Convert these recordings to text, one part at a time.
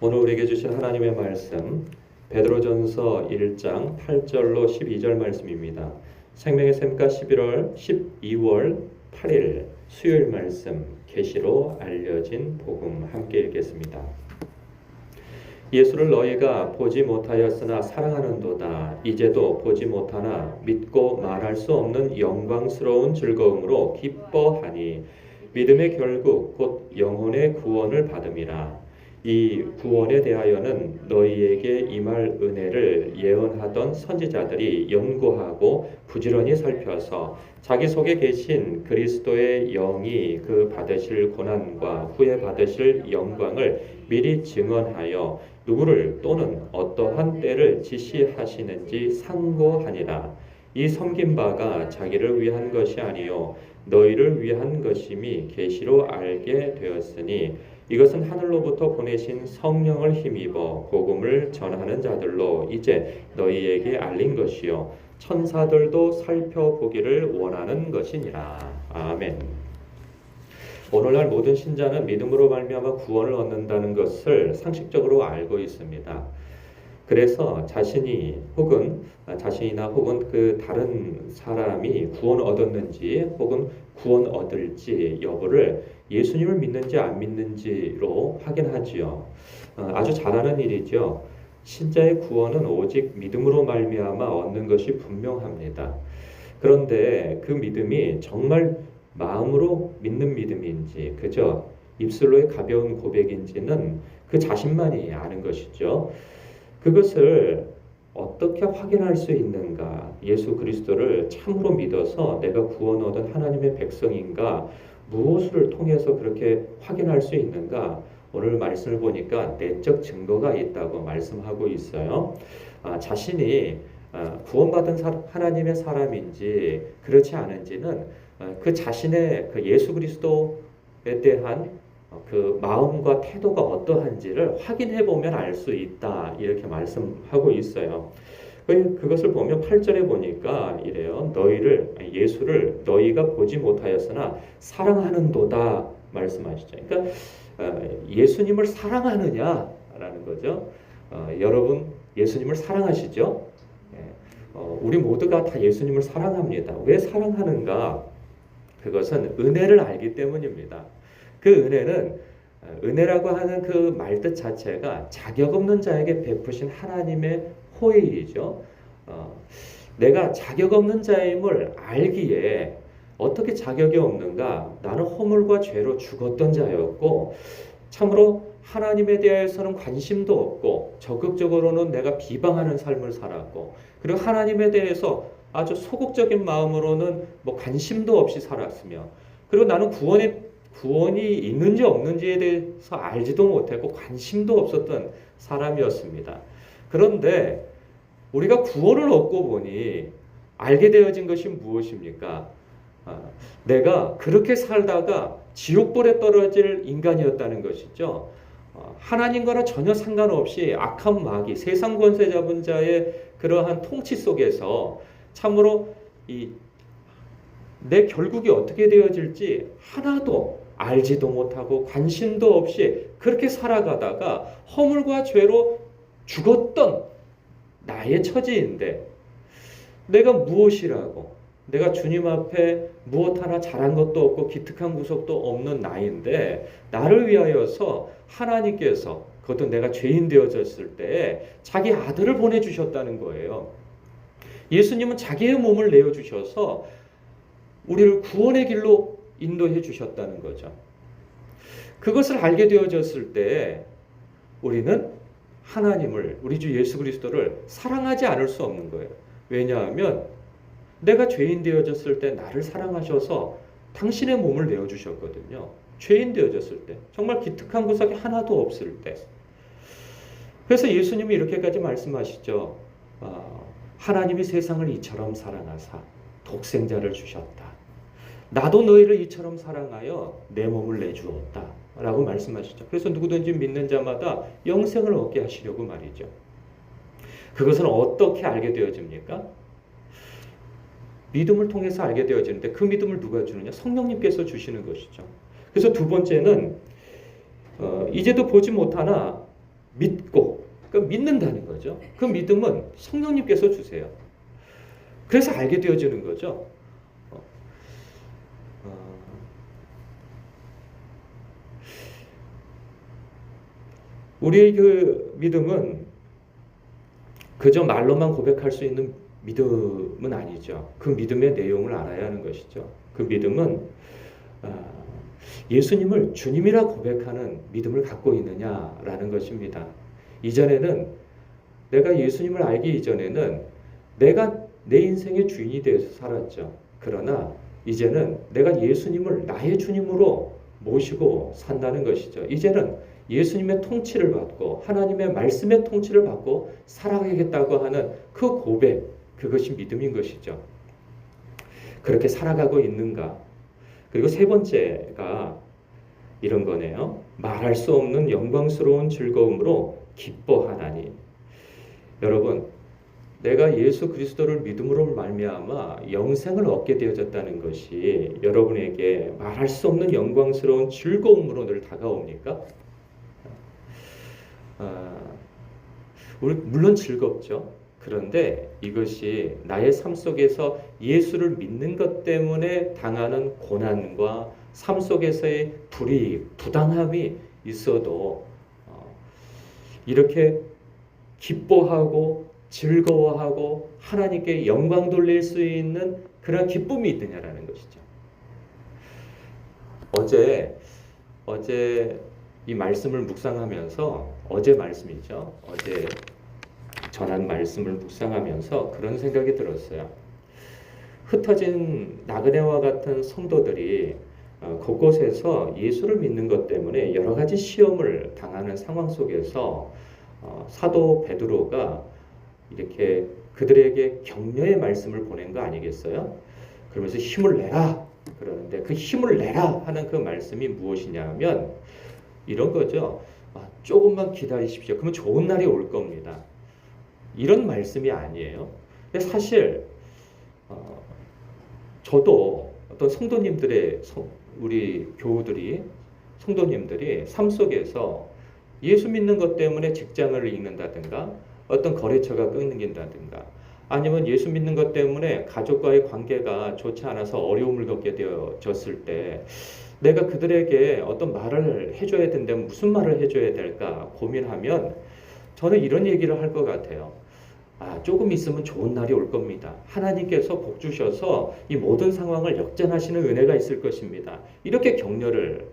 오늘 우리에게 주신 하나님의 말씀 베드로전서 1장 8절로 12절 말씀입니다. 생명의 샘가 12월 8일 수요일 말씀 계시로 알려진 복음 함께 읽겠습니다. 예수를 너희가 보지 못하였으나 사랑하는도다. 이제도 보지 못하나 믿고 말할 수 없는 영광스러운 즐거움으로 기뻐하니 믿음의 결국 곧 영혼의 구원을 받음이라. 이 구원에 대하여는 너희에게 임할 은혜를 예언하던 선지자들이 연구하고 부지런히 살펴서 자기 속에 계신 그리스도의 영이 그 받으실 고난과 후에 받으실 영광을 미리 증언하여 누구를 또는 어떠한 때를 지시하시는지 상고하니라. 이 섬긴 바가 자기를 위한 것이 아니요 너희를 위한 것임이 계시로 알게 되었으니 이것은 하늘로부터 보내신 성령을 힘입어 복음을 전하는 자들로 이제 너희에게 알린 것이요 천사들도 살펴보기를 원하는 것이니라. 아멘. 오늘날 모든 신자는 믿음으로 말미암아 구원을 얻는다는 것을 상식적으로 알고 있습니다. 그래서 자신이나 혹은 그 다른 사람이 구원 얻었는지 혹은 구원 얻을지 여부를 예수님을 믿는지 안 믿는지로 확인하지요. 아주 잘하는 일이죠. 신자의 구원은 오직 믿음으로 말미암아 얻는 것이 분명합니다. 그런데 그 믿음이 정말 마음으로 믿는 믿음인지 그저 입술로의 가벼운 고백인지는 그 자신만이 아는 것이죠. 그것을 어떻게 확인할 수 있는가? 예수 그리스도를 참으로 믿어서 내가 구원 얻은 하나님의 백성인가? 무엇을 통해서 그렇게 확인할 수 있는가? 오늘 말씀을 보니까 내적 증거가 있다고 말씀하고 있어요. 자신이 구원받은 하나님의 사람인지 그렇지 않은지는 그 자신의 그 예수 그리스도에 대한 그 마음과 태도가 어떠한지를 확인해 보면 알 수 있다 이렇게 말씀하고 있어요. 그것을 보면 8절에 보니까 이래요. 예수를 너희가 보지 못하였으나 사랑하는도다 말씀하시죠. 그러니까 예수님을 사랑하느냐라는 거죠. 여러분 예수님을 사랑하시죠? 우리 모두가 다 예수님을 사랑합니다. 왜 사랑하는가? 그것은 은혜를 알기 때문입니다. 그 은혜라고 하는 그 말뜻 자체가 자격 없는 자에게 베푸신 하나님의 호의이죠. 내가 자격 없는 자임을 알기에 어떻게 자격이 없는가? 나는 허물과 죄로 죽었던 자였고 참으로 하나님에 대해서는 관심도 없고 적극적으로는 내가 비방하는 삶을 살았고 그리고 하나님에 대해서 아주 소극적인 마음으로는 관심도 없이 살았으며 그리고 나는 구원이 있는지 없는지에 대해서 알지도 못했고 관심도 없었던 사람이었습니다. 그런데 우리가 구원을 얻고 보니 알게 되어진 것이 무엇입니까? 내가 그렇게 살다가 지옥불에 떨어질 인간이었다는 것이죠. 하나님과는 전혀 상관없이 악한 마귀, 세상 권세 잡은 자의 그러한 통치 속에서 참으로 내 결국이 어떻게 되어질지 하나도 알지도 못하고 관심도 없이 그렇게 살아가다가 허물과 죄로 죽었던 나의 처지인데 내가 무엇이라고 내가 주님 앞에 무엇 하나 잘한 것도 없고 기특한 구석도 없는 나인데 나를 위하여서 하나님께서 그것도 내가 죄인 되어졌을 때 자기 아들을 보내주셨다는 거예요. 예수님은 자기의 몸을 내어주셔서 우리를 구원의 길로 인도해 주셨다는 거죠. 그것을 알게 되어졌을 때 우리는 하나님을 우리 주 예수 그리스도를 사랑하지 않을 수 없는 거예요. 왜냐하면 내가 죄인 되어졌을 때 나를 사랑하셔서 당신의 몸을 내어주셨거든요. 죄인 되어졌을 때 정말 기특한 구석이 하나도 없을 때. 그래서 예수님이 이렇게까지 말씀하시죠. 하나님이 세상을 이처럼 사랑하사 독생자를 주셨다. 나도 너희를 이처럼 사랑하여 내 몸을 내주었다 라고 말씀하시죠. 그래서 누구든지 믿는 자마다 영생을 얻게 하시려고 말이죠. 그것은 어떻게 알게 되어집니까? 믿음을 통해서 알게 되어지는데 그 믿음을 누가 주느냐? 성령님께서 주시는 것이죠. 그래서 두 번째는 이제도 보지 못하나 믿고, 그러니까 믿는다는 거죠. 그 믿음은 성령님께서 주세요. 그래서 알게 되어지는 거죠. 우리의 그 믿음은 그저 말로만 고백할 수 있는 믿음은 아니죠. 그 믿음의 내용을 알아야 하는 것이죠. 그 믿음은 예수님을 주님이라 고백하는 믿음을 갖고 있느냐라는 것입니다. 이전에는 내가 예수님을 알기 이전에는 내가 내 인생의 주인이 되어서 살았죠. 그러나 이제는 내가 예수님을 나의 주님으로 모시고 산다는 것이죠. 이제는 예수님의 통치를 받고 하나님의 말씀의 통치를 받고 살아가겠다고 하는 그 고백, 그것이 믿음인 것이죠. 그렇게 살아가고 있는가? 그리고 세 번째가 이런 거네요. 말할 수 없는 영광스러운 즐거움으로 기뻐하나니. 여러분, 내가 예수 그리스도를 믿음으로 말미암아 영생을 얻게 되어졌다는 것이 여러분에게 말할 수 없는 영광스러운 즐거움으로 늘 다가옵니까? 물론 즐겁죠. 그런데 이것이 나의 삶 속에서 예수를 믿는 것 때문에 당하는 고난과 삶 속에서의 불이익, 부당함이 있어도 이렇게 기뻐하고 즐거워하고 하나님께 영광 돌릴 수 있는 그런 기쁨이 있느냐라는 것이죠. 어제 이 말씀을 묵상하면서, 어제 말씀이죠. 어제 전한 말씀을 묵상하면서 그런 생각이 들었어요. 흩어진 나그네와 같은 성도들이 곳곳에서 예수를 믿는 것 때문에 여러 가지 시험을 당하는 상황 속에서 사도 베드로가 이렇게 그들에게 격려의 말씀을 보낸 거 아니겠어요? 그러면서 힘을 내라 그러는데, 그 힘을 내라 하는 그 말씀이 무엇이냐면 이런 거죠. 조금만 기다리십시오. 그러면 좋은 날이 올 겁니다. 이런 말씀이 아니에요. 근데 사실 저도 어떤 성도님들의, 우리 교우들이, 성도님들이 삶 속에서 예수 믿는 것 때문에 직장을 잃는다든가 어떤 거래처가 끊긴다든가 아니면 예수 믿는 것 때문에 가족과의 관계가 좋지 않아서 어려움을 겪게 되어졌을 때 내가 그들에게 어떤 말을 해줘야 된다면 무슨 말을 해줘야 될까 고민하면 저는 이런 얘기를 할 것 같아요. 조금 있으면 좋은 날이 올 겁니다. 하나님께서 복 주셔서 이 모든 상황을 역전하시는 은혜가 있을 것입니다. 이렇게 격려를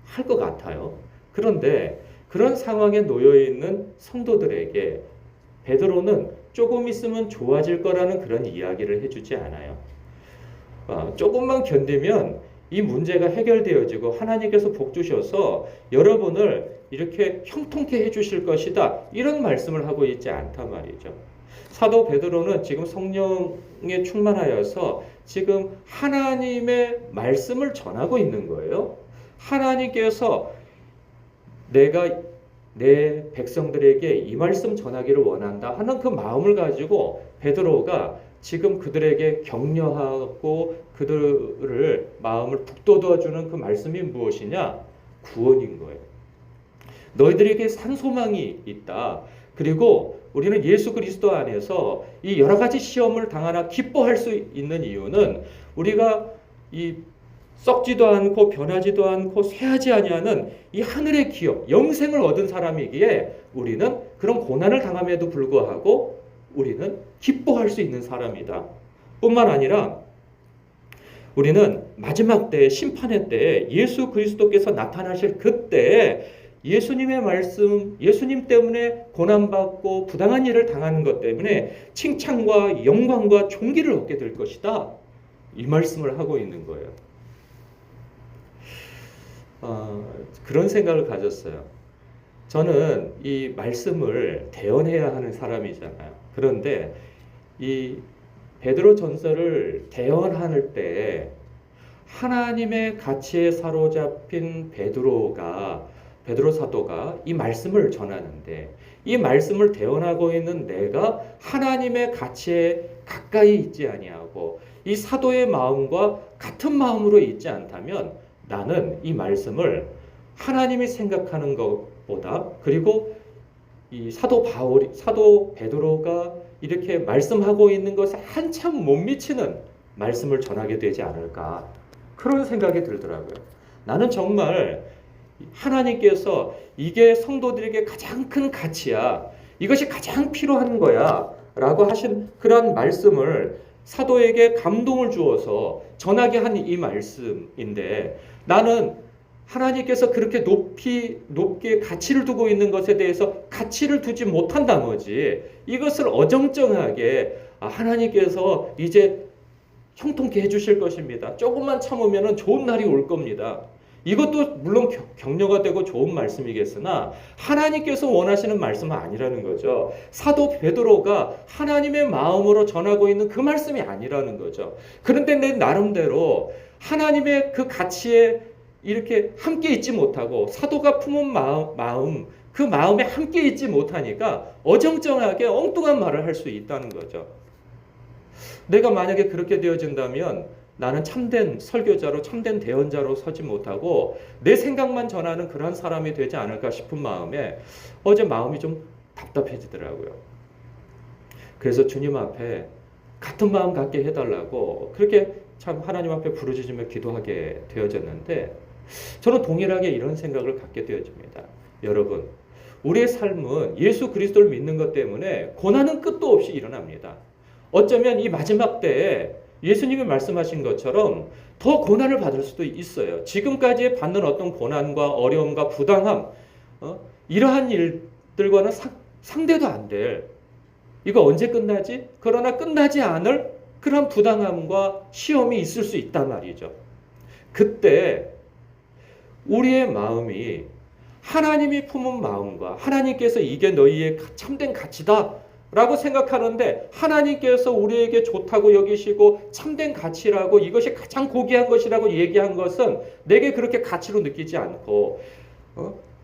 할 것 같아요. 그런데 그런 상황에 놓여 있는 성도들에게 베드로는 조금 있으면 좋아질 거라는 그런 이야기를 해주지 않아요. 조금만 견디면 이 문제가 해결되어지고 하나님께서 복 주셔서 여러분을 이렇게 형통케 해주실 것이다, 이런 말씀을 하고 있지 않단 말이죠. 사도 베드로는 지금 성령에 충만하여서 지금 하나님의 말씀을 전하고 있는 거예요. 하나님께서 내가 내 백성들에게 이 말씀 전하기를 원한다 하는 그 마음을 가지고 베드로가 지금 그들에게 격려하고 그들을 마음을 북돋워주는 그 말씀이 무엇이냐? 구원인 거예요. 너희들에게 산 소망이 있다. 그리고 우리는 예수 그리스도 안에서 이 여러 가지 시험을 당하나 기뻐할 수 있는 이유는 우리가 이 썩지도 않고 변하지도 않고 쇠하지 아니하는 이 하늘의 기업, 영생을 얻은 사람이기에 우리는 그런 고난을 당함에도 불구하고 우리는 기뻐할 수 있는 사람이다. 뿐만 아니라 우리는 마지막 때, 심판의 때에 예수 그리스도께서 나타나실 그때에 예수님의 말씀, 예수님 때문에 고난받고 부당한 일을 당하는 것 때문에 칭찬과 영광과 존귀를 얻게 될 것이다. 이 말씀을 하고 있는 거예요. 그런 생각을 가졌어요. 저는 이 말씀을 대언해야 하는 사람이잖아요. 그런데 이 베드로 전서를 대언할 때 하나님의 가치에 사로잡힌 베드로 사도가 이 말씀을 전하는데, 이 말씀을 대언하고 있는 내가 하나님의 가치에 가까이 있지 아니하고 이 사도의 마음과 같은 마음으로 있지 않다면 나는 이 말씀을 하나님이 생각하는 것보다, 그리고 이 사도 베드로가 이렇게 말씀하고 있는 것에 한참 못 미치는 말씀을 전하게 되지 않을까, 그런 생각이 들더라고요. 나는 정말 하나님께서 이게 성도들에게 가장 큰 가치야, 이것이 가장 필요한 거야 라고 하신 그런 말씀을 사도에게 감동을 주어서 전하게 한 이 말씀인데, 나는 하나님께서 그렇게 높게 가치를 두고 있는 것에 대해서 가치를 두지 못한 나머지 이것을 어정쩡하게 하나님께서 이제 형통케 해주실 것입니다, 조금만 참으면 좋은 날이 올 겁니다, 이것도 물론 격려가 되고 좋은 말씀이겠으나 하나님께서 원하시는 말씀은 아니라는 거죠. 사도 베드로가 하나님의 마음으로 전하고 있는 그 말씀이 아니라는 거죠. 그런데 내 나름대로 하나님의 그 가치에 이렇게 함께 있지 못하고 사도가 품은 마음, 그 마음에 함께 있지 못하니까 어정쩡하게 엉뚱한 말을 할 수 있다는 거죠. 내가 만약에 그렇게 되어진다면 나는 참된 설교자로, 참된 대언자로 서지 못하고 내 생각만 전하는 그런 사람이 되지 않을까 싶은 마음에 어제 마음이 좀 답답해지더라고요. 그래서 주님 앞에 같은 마음 갖게 해달라고 그렇게 참 하나님 앞에 부르짖으며 기도하게 되어졌는데, 저는 동일하게 이런 생각을 갖게 되어집니다. 여러분, 우리의 삶은 예수 그리스도를 믿는 것 때문에 고난은 끝도 없이 일어납니다. 어쩌면 이 마지막 때에 예수님이 말씀하신 것처럼 더 고난을 받을 수도 있어요. 지금까지 받는 어떤 고난과 어려움과 부당함, 이러한 일들과는 상대도 안 될, 이거 언제 끝나지? 그러나 끝나지 않을 그런 부당함과 시험이 있을 수 있단 말이죠. 그때 우리의 마음이 하나님이 품은 마음과 하나님께서 이게 너희의 참된 가치다 라고 생각하는데, 하나님께서 우리에게 좋다고 여기시고 참된 가치라고, 이것이 가장 고귀한 것이라고 얘기한 것은 내게 그렇게 가치로 느끼지 않고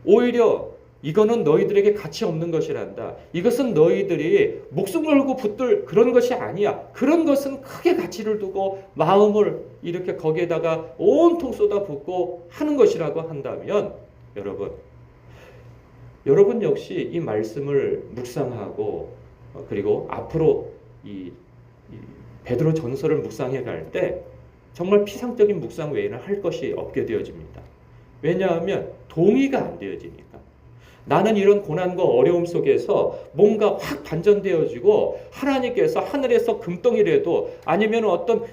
오히려 이거는 너희들에게 가치 없는 것이란다, 이것은 너희들이 목숨 걸고 붙들 그런 것이 아니야, 그런 것은 크게 가치를 두고 마음을 이렇게 거기에다가 온통 쏟아붓고 하는 것이라고 한다면, 여러분 역시 이 말씀을 묵상하고 그리고 앞으로 이 베드로 전서를 묵상해 갈 때 정말 피상적인 묵상 외에는 할 것이 없게 되어집니다. 왜냐하면 동의가 안 되어지니까. 나는 이런 고난과 어려움 속에서 뭔가 확 반전되어지고 하나님께서 하늘에서 금덩이라도 아니면 어떤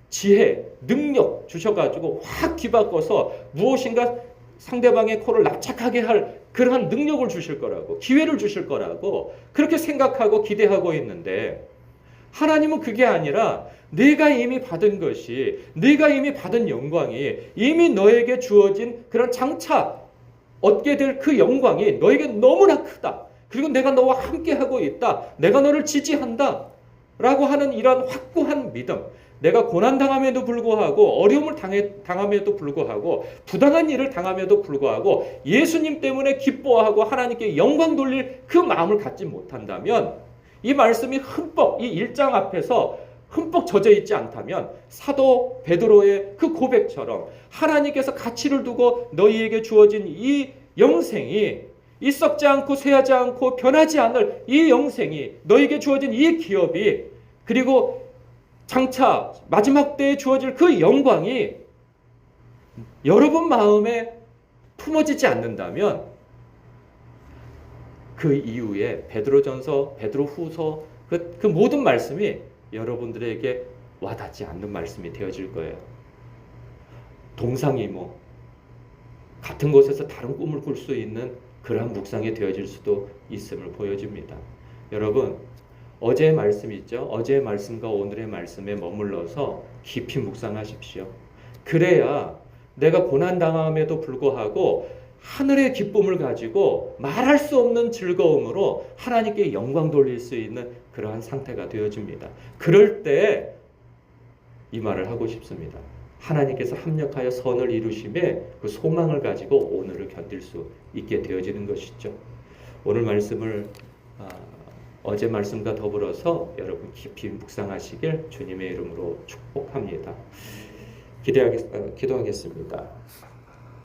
지혜, 능력 주셔가지고 확 뒤바꿔서 무엇인가 상대방의 코를 납작하게 할 그러한 능력을 주실 거라고, 기회를 주실 거라고 그렇게 생각하고 기대하고 있는데, 하나님은 그게 아니라 내가 이미 받은 것이, 내가 이미 받은 영광이, 이미 너에게 주어진 그런 장차 얻게 될 그 영광이 너에게 너무나 크다, 그리고 내가 너와 함께하고 있다, 내가 너를 지지한다 라고 하는 이런 확고한 믿음, 내가 고난당함에도 불구하고 어려움을 당함에도 불구하고 부당한 일을 당함에도 불구하고 예수님 때문에 기뻐하고 하나님께 영광 돌릴 그 마음을 갖지 못한다면, 이 말씀이 흠뻑 이 1장 앞에서 흠뻑 젖어 있지 않다면 사도 베드로의 그 고백처럼 하나님께서 가치를 두고 너희에게 주어진 이 영생이, 이 썩지 않고 쇠하지 않고 변하지 않을 이 영생이, 너희에게 주어진 이 기업이, 그리고 장차 마지막 때에 주어질 그 영광이 여러분 마음에 품어지지 않는다면 그 이후에 베드로전서, 베드로후서 그 모든 말씀이 여러분들에게 와닿지 않는 말씀이 되어질 거예요. 동상이모, 같은 곳에서 다른 꿈을 꿀 수 있는 그러한 묵상이 되어질 수도 있음을 보여줍니다. 여러분, 어제의 말씀 있죠? 어제의 말씀과 오늘의 말씀에 머물러서 깊이 묵상하십시오. 그래야 내가 고난당함에도 불구하고 하늘의 기쁨을 가지고 말할 수 없는 즐거움으로 하나님께 영광 돌릴 수 있는 그러한 상태가 되어집니다. 그럴 때 이 말을 하고 싶습니다. 하나님께서 합력하여 선을 이루심에 그 소망을 가지고 오늘을 견딜 수 있게 되어지는 것이죠. 오늘 말씀을 어제 말씀과 더불어서 여러분 깊이 묵상하시길 주님의 이름으로 축복합니다. 기도하겠습니다.